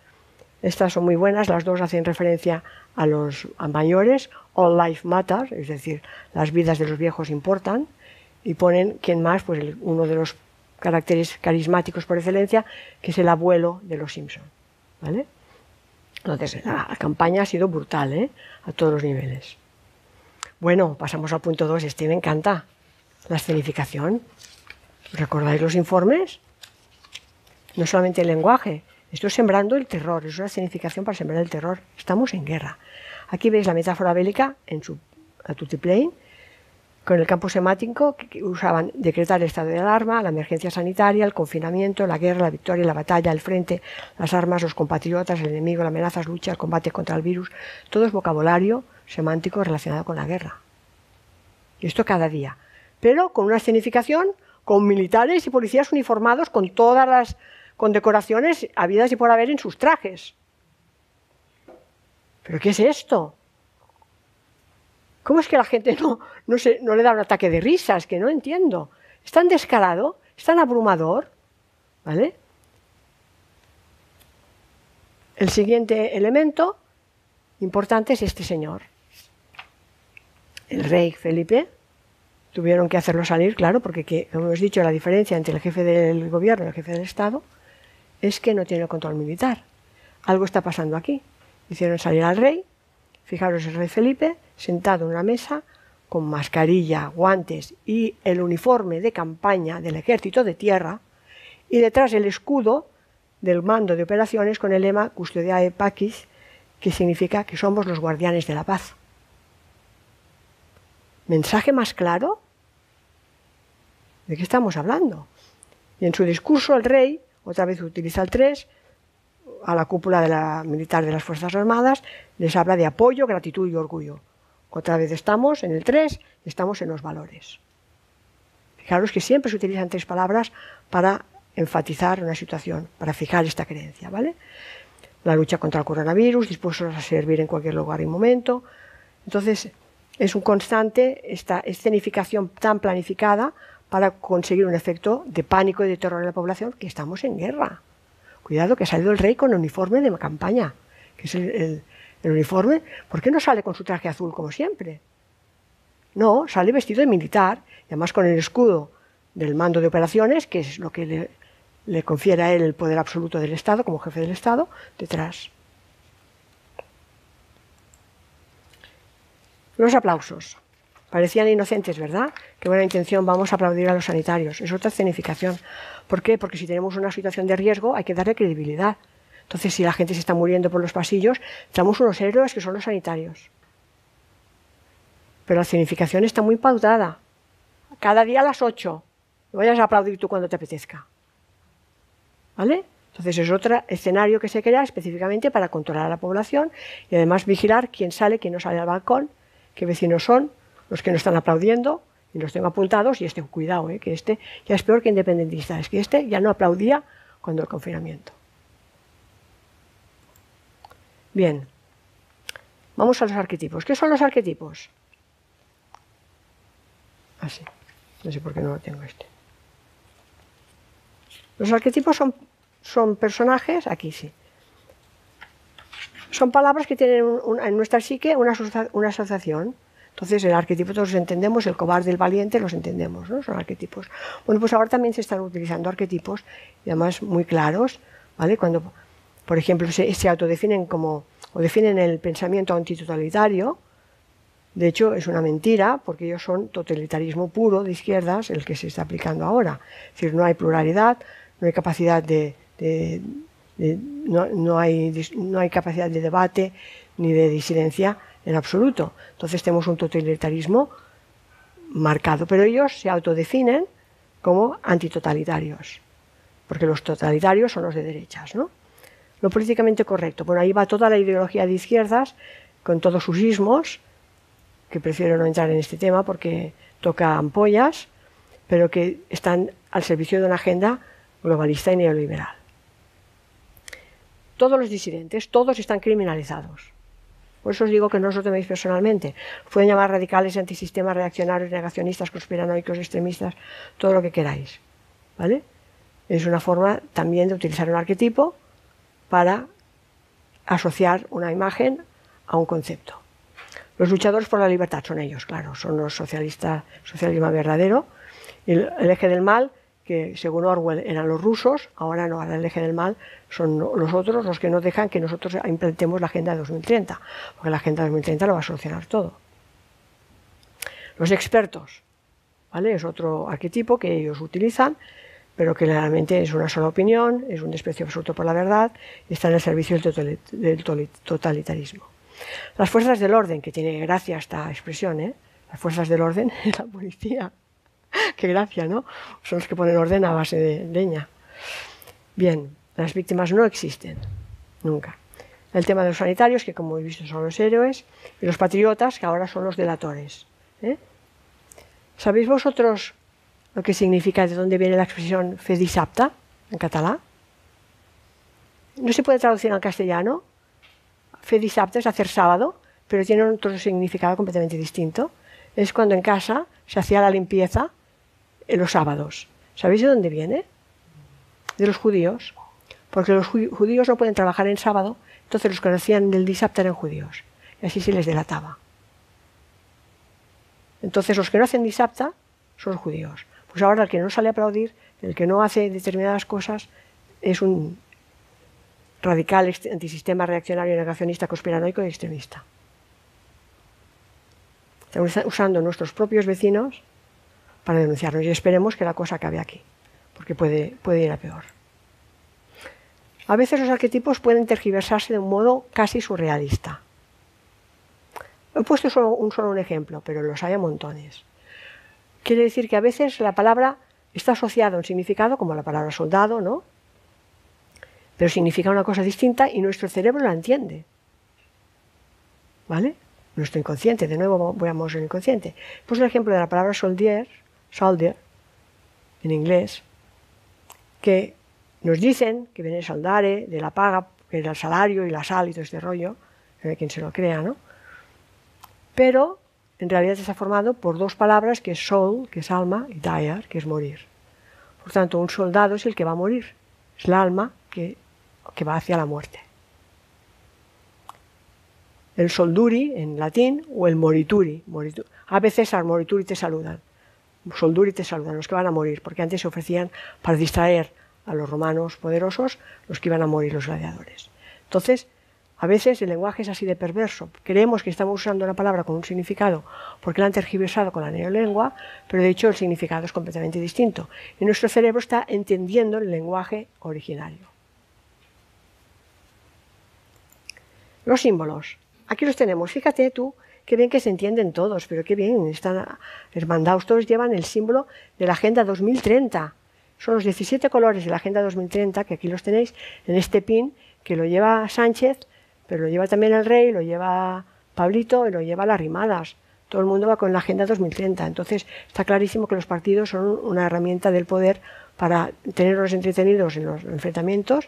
Estas son muy buenas, las dos hacen referencia a los mayores. All life matters, es decir, las vidas de los viejos importan. Y ponen, ¿quién más? Pues uno de los caracteres carismáticos por excelencia, que es el abuelo de los Simpson, ¿vale? Entonces, la campaña ha sido brutal, a todos los niveles. Bueno, pasamos al punto 2. Este me encanta. La escenificación. ¿Recordáis los informes? No solamente el lenguaje. Esto es sembrando el terror. Es una escenificación para sembrar el terror. Estamos en guerra. Aquí veis la metáfora bélica en su tutiplane, con el campo semántico que usaban decretar el estado de alarma, la emergencia sanitaria, el confinamiento, la guerra, la victoria, la batalla, el frente, las armas, los compatriotas, el enemigo, las amenazas, lucha, el combate contra el virus. Todo es vocabulario semántico relacionado con la guerra. Y esto cada día. Pero con una escenificación, con militares y policías uniformados, con todas las condecoraciones habidas y por haber en sus trajes. ¿Pero qué es esto? ¿Cómo es que la gente no le da un ataque de risa? Es que no entiendo. Es tan descarado, es tan abrumador, ¿vale? El siguiente elemento importante es este señor. El rey Felipe. Tuvieron que hacerlo salir, claro, porque, como hemos dicho, la diferencia entre el jefe del gobierno y el jefe del Estado. es que no tiene control militar. Algo está pasando aquí. Hicieron salir al rey, fijaros el rey Felipe, sentado en una mesa, con mascarilla, guantes y el uniforme de campaña del ejército de tierra, y detrás el escudo del mando de operaciones con el lema Custodiae Pacis, que significa que somos los guardianes de la paz. ¿Mensaje más claro? ¿De qué estamos hablando? Y en su discurso el rey, otra vez utiliza el 3, a la cúpula militar de las Fuerzas Armadas, les habla de apoyo, gratitud y orgullo. Otra vez estamos en el 3, estamos en los valores. Fijaros que siempre se utilizan 3 palabras para enfatizar una situación, para fijar esta creencia, ¿vale? La lucha contra el coronavirus, dispuestos a servir en cualquier lugar y momento. Entonces, es un constante esta escenificación tan planificada para conseguir un efecto de pánico y de terror en la población, que estamos en guerra. Cuidado, que ha salido el rey con uniforme de campaña, que es el uniforme. ¿Por qué no sale con su traje azul como siempre? No, sale vestido de militar, y además con el escudo del mando de operaciones, que es lo que le confiere a él el poder absoluto del Estado, como jefe del Estado, detrás. Los aplausos. Parecían inocentes, ¿verdad? Qué buena intención, vamos a aplaudir a los sanitarios. Es otra escenificación. ¿Por qué? Porque si tenemos una situación de riesgo hay que darle credibilidad. Entonces, si la gente se está muriendo por los pasillos, tenemos unos héroes que son los sanitarios. Pero la escenificación está muy pautada. Cada día a las 8. No vayas a aplaudir tú cuando te apetezca. ¿Vale? Entonces es otro escenario que se crea específicamente para controlar a la población y además vigilar quién sale, quién no sale al balcón, qué vecinos son, los que no están aplaudiendo, y los tengo apuntados, y cuidado, que este ya es peor que independentista, es que este ya no aplaudía cuando el confinamiento. Bien, vamos a los arquetipos. ¿Qué son los arquetipos? Así, no sé por qué no lo tengo este. Los arquetipos son personajes, aquí sí. Son palabras que tienen en nuestra psique una asociación. Entonces el arquetipo todos los entendemos, el cobarde, el valiente, los entendemos, ¿no? Son arquetipos. Bueno, pues ahora también se están utilizando arquetipos, y además muy claros, ¿vale? Cuando, por ejemplo, se autodefinen o definen el pensamiento antitotalitario. De hecho, es una mentira, porque ellos son totalitarismo puro de izquierdas, el que se está aplicando ahora. Es decir, no hay pluralidad, no hay capacidad no hay capacidad de debate ni de disidencia en absoluto. Entonces tenemos un totalitarismo marcado, pero ellos se autodefinen como antitotalitarios, porque los totalitarios son los de derechas, ¿no? Lo políticamente correcto, bueno, ahí va toda la ideología de izquierdas con todos sus ismos, que prefiero no entrar en este tema porque toca ampollas, pero que están al servicio de una agenda globalista y neoliberal. Todos los disidentes, todos están criminalizados. Por eso os digo que no os lo toméis personalmente. Pueden llamar radicales, antisistemas, reaccionarios, negacionistas, conspiranoicos, extremistas, todo lo que queráis, ¿vale? Es una forma también de utilizar un arquetipo para asociar una imagen a un concepto. Los luchadores por la libertad son ellos, claro, son los socialistas, socialismo verdadero. Y el eje del mal, que según Orwell eran los rusos, ahora no, ahora el eje del mal son los otros, los que no dejan que nosotros implementemos la Agenda de 2030, porque la Agenda de 2030 lo va a solucionar todo. Los expertos, ¿vale? Es otro arquetipo que ellos utilizan, pero que realmente es una sola opinión, es un desprecio absoluto por la verdad y está en el servicio del totalitarismo. Las fuerzas del orden, que tiene gracia esta expresión, ¿eh? Las fuerzas del orden es la policía. Qué gracia, ¿no? Son los que ponen orden a base de leña. Bien, las víctimas no existen, nunca. El tema de los sanitarios, que como he visto son los héroes, y los patriotas, que ahora son los delatores. ¿Sabéis vosotros lo que significa, de dónde viene la expresión fe dissabte, en catalán? No se puede traducir al castellano. Fe dissabte es hacer sábado, pero tiene otro significado completamente distinto. Es cuando en casa se hacía la limpieza en los sábados. ¿Sabéis de dónde viene? De los judíos. Porque los judíos no pueden trabajar en sábado, entonces los que hacían del dissabte eran judíos. Y así se les delataba. Entonces los que no hacen dissabte son judíos. Pues ahora el que no sale a aplaudir, el que no hace determinadas cosas, es un radical, antisistema, reaccionario, negacionista, conspiranoico y extremista. Estamos usando nuestros propios vecinos para denunciarnos y esperemos que la cosa acabe aquí, porque puede ir a peor. A veces los arquetipos pueden tergiversarse de un modo casi surrealista. He puesto solo un ejemplo, pero los hay a montones. Quiere decir que a veces la palabra está asociada a un significado, como la palabra soldado, ¿no? Pero significa una cosa distinta y nuestro cerebro la entiende. ¿Vale? Nuestro inconsciente, de nuevo veamos el inconsciente. Puse el ejemplo de la palabra soldier, en inglés, que nos dicen que viene de soldare, de la paga, que era el salario y la sal y todo este rollo, quien se lo crea, ¿no? Pero en realidad está formado por dos palabras, que es soul, que es alma, y dire, que es morir. Por tanto, un soldado es el que va a morir, es el alma que va hacia la muerte. El solduri en latín o el morituri. A veces al morituri te saludan, solduri te saludan, los que van a morir, porque antes se ofrecían para distraer a los romanos poderosos, los que iban a morir, los gladiadores. Entonces, a veces el lenguaje es así de perverso. Creemos que estamos usando una palabra con un significado porque la han tergiversado con la neolengua, pero de hecho el significado es completamente distinto. Y nuestro cerebro está entendiendo el lenguaje originario. Los símbolos. Aquí los tenemos. Fíjate tú, qué bien que se entienden todos, pero qué bien, están hermandados. Todos llevan el símbolo de la Agenda 2030. Son los 17 colores de la Agenda 2030, que aquí los tenéis en este pin, que lo lleva Sánchez, pero lo lleva también el Rey, lo lleva Pablito y lo lleva las Rimadas. Todo el mundo va con la Agenda 2030. Entonces está clarísimo que los partidos son una herramienta del poder para tenerlos entretenidos en los enfrentamientos,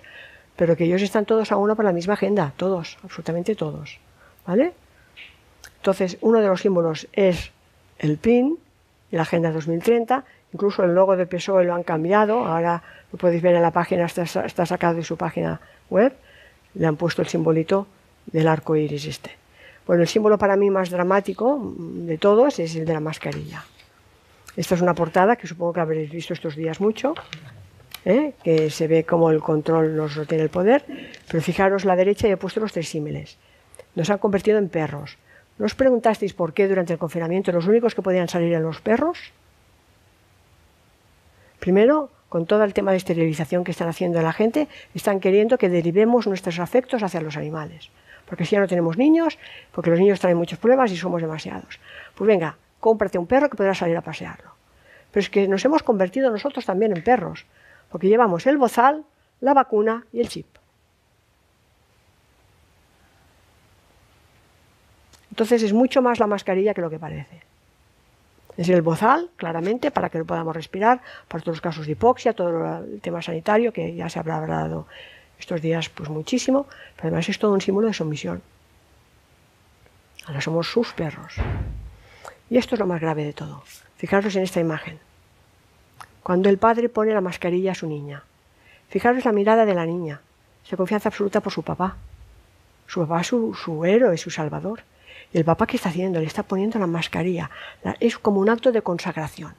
pero que ellos están todos a uno para la misma agenda, todos, absolutamente todos. ¿Vale? Entonces, uno de los símbolos es el PIN, la Agenda 2030, incluso el logo del PSOE lo han cambiado, ahora lo podéis ver en la página, está sacado de su página web, le han puesto el simbolito del arco iris este. Bueno, el símbolo para mí más dramático de todos es el de la mascarilla. Esta es una portada que supongo que habréis visto estos días mucho, que se ve como el control nos lo tiene el poder, pero fijaros la derecha y he puesto los tres símiles. Nos han convertido en perros. ¿No os preguntasteis por qué durante el confinamiento los únicos que podían salir eran los perros? Primero, con todo el tema de esterilización que están haciendo a la gente, están queriendo que derivemos nuestros afectos hacia los animales. Porque si ya no tenemos niños, porque los niños traen muchos problemas y somos demasiados. Pues venga, cómprate un perro que podrás salir a pasearlo. Pero es que nos hemos convertido nosotros también en perros, porque llevamos el bozal, la vacuna y el chip. Entonces es mucho más la mascarilla que lo que parece. Es el bozal, claramente, para que no podamos respirar, para todos los casos de hipoxia, todo el tema sanitario, que ya se habrá hablado estos días pues muchísimo, pero además es todo un símbolo de sumisión. Ahora somos sus perros. Y esto es lo más grave de todo. Fijaros en esta imagen. Cuando el padre pone la mascarilla a su niña, fijaros la mirada de la niña, esa confianza absoluta por su papá. Su papá es su héroe, su salvador. Y el papá, ¿qué está haciendo? Le está poniendo la mascarilla. Es como un acto de consagración.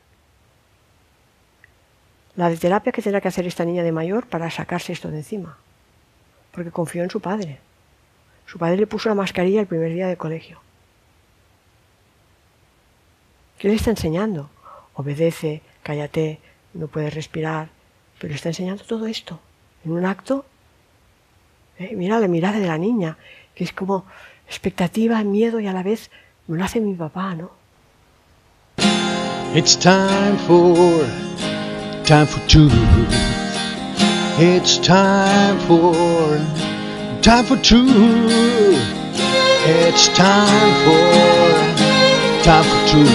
La de terapia que tendrá que hacer esta niña de mayor para sacarse esto de encima. Porque confió en su padre. Su padre le puso la mascarilla el primer día de colegio. ¿Qué le está enseñando? Obedece, cállate, no puedes respirar. Pero le está enseñando todo esto. En un acto. Mira la mirada de la niña, que es como expectativa, miedo y a la vez me lo hace mi papá, ¿no? It's time for two. It's time for two. It's time for two.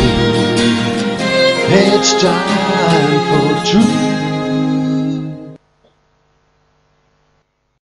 It's time for two.